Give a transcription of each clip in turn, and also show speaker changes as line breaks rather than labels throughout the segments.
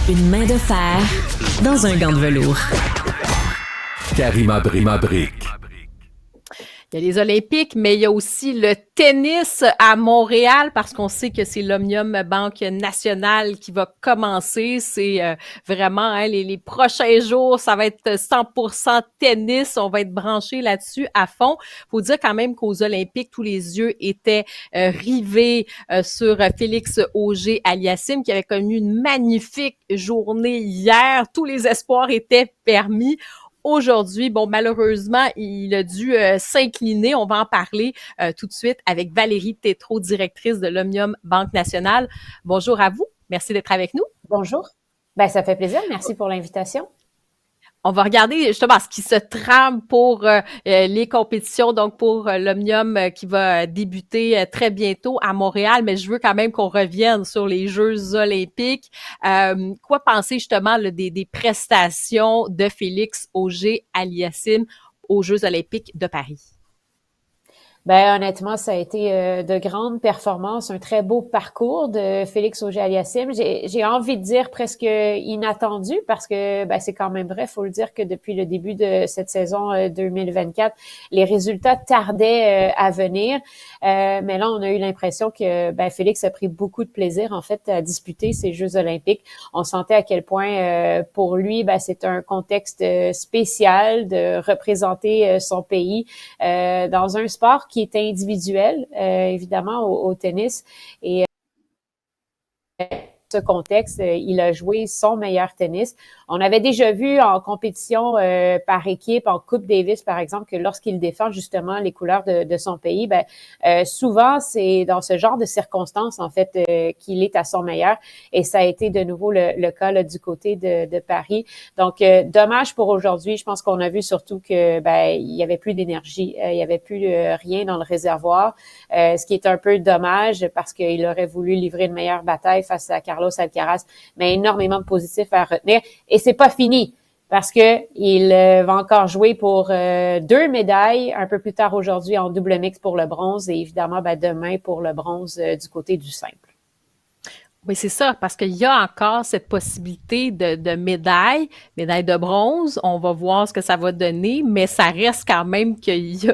Une main de fer dans un gant de velours.
Karima Brick.
Il y a les Olympiques, mais il y a aussi le tennis à Montréal parce qu'on sait que c'est l'Omnium Banque Nationale qui va commencer. C'est vraiment les prochains jours, ça va être 100% tennis. On va être branché là-dessus à fond. Faut dire quand même qu'aux Olympiques, tous les yeux étaient rivés sur Félix Auger-Aliassime qui avait connu une magnifique journée hier. Tous les espoirs étaient permis. Aujourd'hui, bon, malheureusement, il a dû s'incliner. On va en parler tout de suite avec Valérie Tétrault, directrice de l'Omnium Banque Nationale. Bonjour à vous. Merci d'être avec nous.
Bonjour. Ben, ça fait plaisir. Merci pour l'invitation.
On va regarder justement ce qui se trame pour les compétitions, donc pour l'Omnium qui va débuter très bientôt à Montréal, mais je veux quand même qu'on revienne sur les Jeux olympiques. Quoi penser justement là, des prestations de Félix Auger-Aliassime aux Jeux olympiques de Paris?
Ben honnêtement, ça a été de grandes performances, un très beau parcours de Félix Auger-Aliassime. J'ai envie de dire presque inattendu parce que ben, c'est quand même vrai, faut le dire que depuis le début de cette saison 2024, les résultats tardaient à venir. Mais là, on a eu l'impression que ben, Félix a pris beaucoup de plaisir en fait à disputer ces Jeux olympiques. On sentait à quel point pour lui, ben, c'est un contexte spécial de représenter son pays dans un sport qui est individuel, évidemment, au tennis. Et ce contexte, il a joué son meilleur tennis. On avait déjà vu en compétition par équipe, en Coupe Davis, par exemple, que lorsqu'il défend justement les couleurs de son pays, ben souvent, c'est dans ce genre de circonstances, en fait, qu'il est à son meilleur. Et ça a été de nouveau le cas là, du côté de Paris. Donc, dommage pour aujourd'hui. Je pense qu'on a vu surtout que ben il y avait plus d'énergie, il y avait plus rien dans le réservoir, ce qui est un peu dommage parce qu'il aurait voulu livrer une meilleure bataille face à Carlos Alcaraz, mais énormément de positifs à retenir. Et c'est pas fini parce que il va encore jouer pour 2 médailles un peu plus tard aujourd'hui en double mix pour le bronze et évidemment ben, demain pour le bronze du côté du simple.
Oui, c'est ça, parce qu'il y a encore cette possibilité de médaille de bronze. On va voir ce que ça va donner, mais ça reste quand même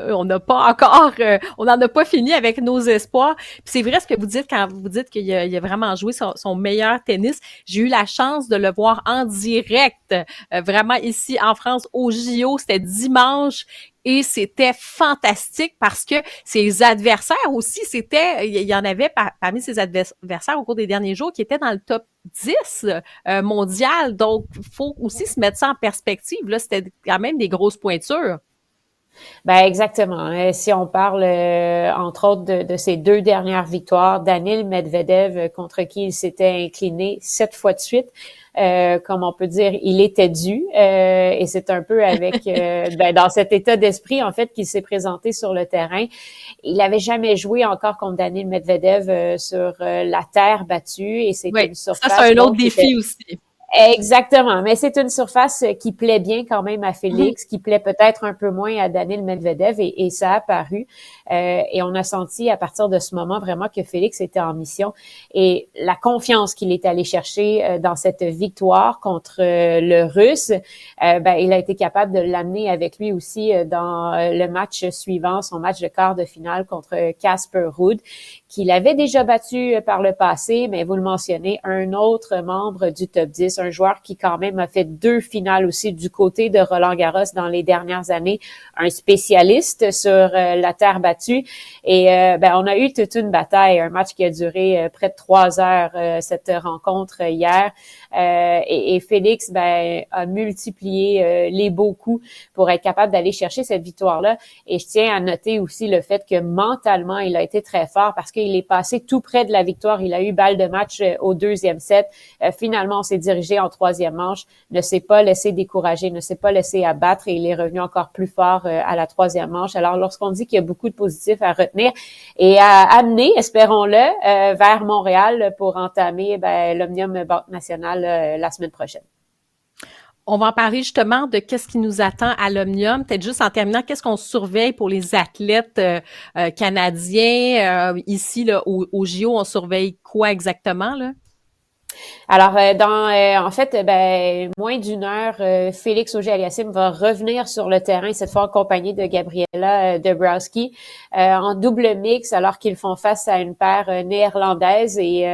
on n'a pas encore, on n'en a pas fini avec nos espoirs. Puis c'est vrai ce que vous dites quand vous dites qu'il a vraiment joué son meilleur tennis. J'ai eu la chance de le voir en direct, vraiment ici en France au JO. C'était dimanche. Et c'était fantastique parce que ses adversaires aussi, il y en avait parmi ses adversaires au cours des derniers jours qui étaient dans le top 10 mondial. Donc, il faut aussi se mettre ça en perspective. Là, c'était quand même des grosses pointures.
Ben exactement. Si on parle entre autres de ces 2 dernières victoires, Daniil Medvedev contre qui il s'était incliné 7 fois de suite, comme on peut dire, il était dû. Et c'est un peu avec ben, dans cet état d'esprit en fait qu'il s'est présenté sur le terrain. Il avait jamais joué encore contre Daniil Medvedev sur la terre battue et c'était une surface.
Ça c'est un autre défi aussi.
Exactement, mais c'est une surface qui plaît bien quand même à Félix, qui plaît peut-être un peu moins à Daniil Medvedev et ça a paru. Et on a senti à partir de ce moment vraiment que Félix était en mission et la confiance qu'il est allé chercher dans cette victoire contre le Russe, ben il a été capable de l'amener avec lui aussi dans le match suivant, son match de quart de finale contre Casper Ruud, qu'il avait déjà battu par le passé, mais vous le mentionnez, un autre membre du top 10, un joueur qui quand même a fait 2 finales aussi du côté de Roland-Garros dans les dernières années, un spécialiste sur la terre battue. Et ben on a eu toute une bataille, un match qui a duré près de 3 heures, cette rencontre hier. Et Félix ben a multiplié les beaux coups pour être capable d'aller chercher cette victoire-là. Et je tiens à noter aussi le fait que mentalement, il a été très fort parce qu'il est passé tout près de la victoire. Il a eu balle de match au 2e set. Finalement, on s'est dirigé en 3e manche, ne s'est pas laissé décourager, ne s'est pas laissé abattre et il est revenu encore plus fort à la 3e manche. Alors, lorsqu'on dit qu'il y a beaucoup de positifs à retenir et à amener, espérons-le, vers Montréal pour entamer l'Omnium Banque Nationale la semaine prochaine.
On va en parler justement de qu'est-ce qui nous attend à l'Omnium. Peut-être juste en terminant, qu'est-ce qu'on surveille pour les athlètes canadiens ici là, au JO, on surveille quoi exactement là?
Alors, en fait, moins d'une heure, Félix Auger-Aliassime va revenir sur le terrain, cette fois en compagnie de Gabriela Dabrowski, en double mix, alors qu'ils font face à une paire néerlandaise. Et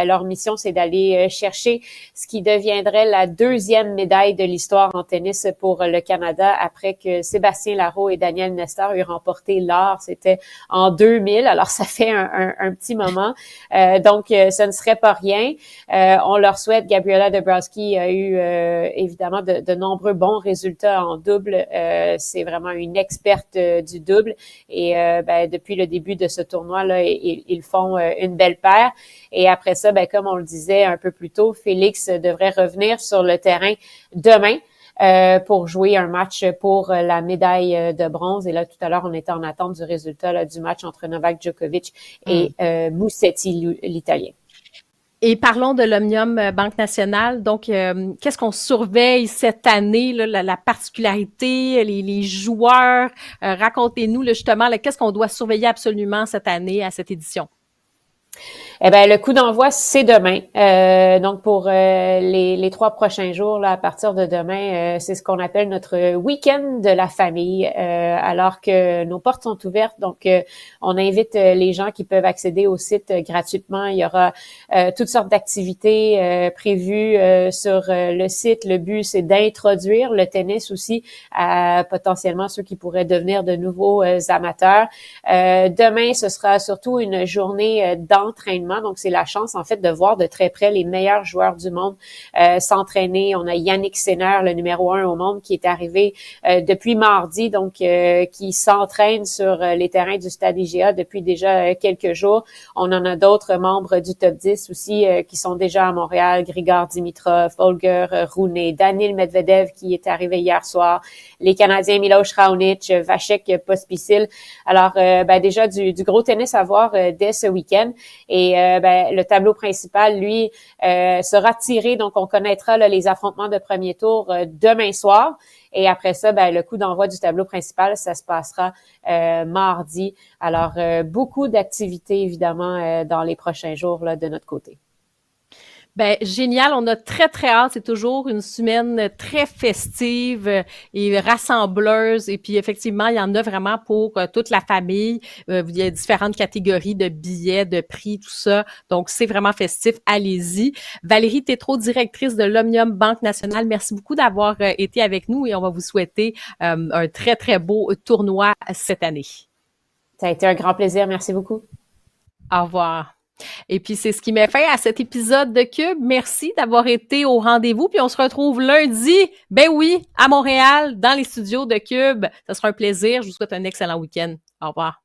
leur mission, c'est d'aller chercher ce qui deviendrait la deuxième médaille de l'histoire en tennis pour le Canada, après que Sébastien Larreau et Daniel Nestor eurent remporté l'or. C'était en 2000, alors ça fait un petit moment. Donc, ce ne serait pas rien. On leur souhaite. Gabriela Dabrowski a eu évidemment de nombreux bons résultats en double. C'est vraiment une experte du double. Et depuis le début de ce tournoi-là, ils font une belle paire. Et après ça, comme on le disait un peu plus tôt, Félix devrait revenir sur le terrain demain pour jouer un match pour la médaille de bronze. Et là, tout à l'heure, on était en attente du résultat là, du match entre Novak Djokovic et Musetti, l'Italien.
Et parlons de l'Omnium Banque Nationale. Donc, qu'est-ce qu'on surveille cette année, là, la particularité, les joueurs? Racontez-nous là, justement, là, qu'est-ce qu'on doit surveiller absolument cette année à cette édition?
Le coup d'envoi, c'est demain. Donc, pour les 3 prochains jours, là, à partir de demain, c'est ce qu'on appelle notre week-end de la famille, alors que nos portes sont ouvertes. Donc, on invite les gens qui peuvent accéder au site gratuitement. Il y aura toutes sortes d'activités prévues sur le site. Le but, c'est d'introduire le tennis aussi à potentiellement ceux qui pourraient devenir de nouveaux amateurs. Demain, ce sera surtout une journée d'entraînement. Donc, c'est la chance, en fait, de voir de très près les meilleurs joueurs du monde s'entraîner. On a Yannick Sinner, le numéro 1 au monde, qui est arrivé depuis mardi, donc qui s'entraîne sur les terrains du Stade IGA depuis déjà quelques jours. On en a d'autres membres du top 10 aussi qui sont déjà à Montréal. Grigor Dimitrov, Holger Rune, Daniil Medvedev qui est arrivé hier soir, les Canadiens Miloš Raonic, Vasek Pospisil. Alors, déjà du gros tennis à voir dès ce week-end. Et le tableau principal, lui, sera tiré. Donc, on connaîtra là, les affrontements de premier tour demain soir. Et après ça, le coup d'envoi du tableau principal, ça se passera mardi. Alors, beaucoup d'activités, évidemment, dans les prochains jours là, de notre côté.
Génial. On a très, très hâte. C'est toujours une semaine très festive et rassembleuse. Et puis, effectivement, il y en a vraiment pour toute la famille. Il y a différentes catégories de billets, de prix, tout ça. Donc, c'est vraiment festif. Allez-y. Valérie Tétrault, directrice de l'Omnium Banque Nationale, merci beaucoup d'avoir été avec nous et on va vous souhaiter un très, très beau tournoi cette année.
Ça a été un grand plaisir. Merci beaucoup.
Au revoir. Et puis, c'est ce qui met fin à cet épisode de Cube. Merci d'avoir été au rendez-vous. Puis, on se retrouve lundi, à Montréal, dans les studios de Cube. Ça sera un plaisir. Je vous souhaite un excellent week-end. Au revoir.